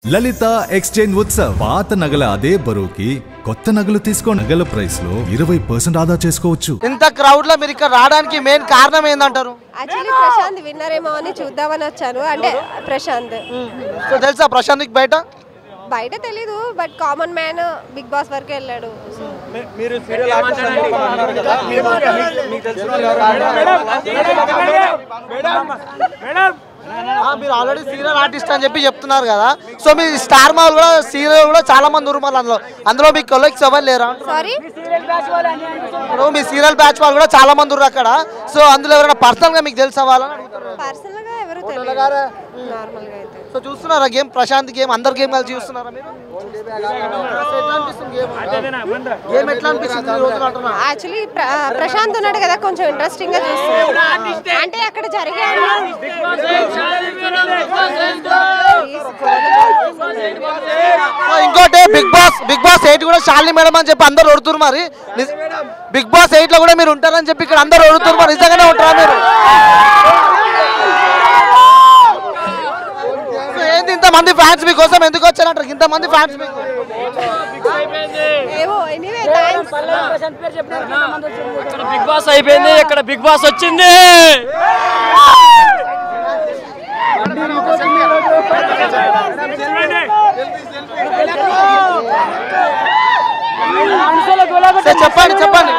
లలిత exchange Utsav పాత నగల అదే బరువుకి కొత్త నగలు తీసుకో నగల ప్రైస్ లో 20% ఆదా చేసుకోవచ్చు. ఇంత క్రౌడ్ లో మీరు ఇక్కడ రావడానికి మెయిన్ కారణం ఏందంటారు? యాక్చువల్లీ ప్రశాంత్ విన్నర్ ఏమో అని చూద్దామని వచ్చాను. అంటే ప్రశాంత్ సో తెలుసా ప్రశాంత్ బయట తెలీదు, but common man Bigg Boss వరకు వెళ్ళాడు. మీరు మీరు ఆల్రెడీ సీరియల్ ఆర్టిస్ట్ అని చెప్పి చెప్తున్నారు కదా, సో మీ స్టార్ మాల్ కూడా సీరియల్ కూడా చాలా మంది ఉన్నారు. అందులో మీ కొలీగ్స్ ఎవరు లేరా? సారీ, ఇప్పుడు మీ సీరియల్ బ్యాచ్ వాళ్ళు కూడా చాలా మంది ఉన్నారు అక్కడ. సో అందులో ఎవరైనా పర్సనల్ గా మీకు తెలుసా? పర్సనల్ గా ఎవరు తెలియదు, నార్మల్ గా అయితే. సో చూస్తున్నారా గేమ్, ప్రశాంత్ గేమ్, అందరు గేమ్ కలిసి చూస్తున్నారా మీరు? యాక్చువల్లీ ప్రశాంత్ ఉన్నాడు కదా, కొంచెం ఇంట్రెస్టింగ్ గా చూస్తున్నాడు. అంటే అక్కడ జరిగే ఇంకోటి బిగ్ బాస్ 8 కూడా శాలిని మేడం అని చెప్పి అందరు ఒడుతున్నారు. మరి బిగ్ బాస్ 8 లో కూడా మీరు ఉంటారని చెప్పి ఇక్కడ అందరు ఒడుతున్నారు. మరి నిజంగానే ఉంటారా మీరు? ఏంటి ఇంతమంది ఫ్యాన్స్ మీకోసం ఎందుకు వచ్చారంటారు? ఇంతమంది ఫ్యాన్స్ మీకు బిగ్ బాస్ అయిపోయింది, ఇక్కడ బిగ్ బాస్ వచ్చింది. చెప్పండి చెప్పండి.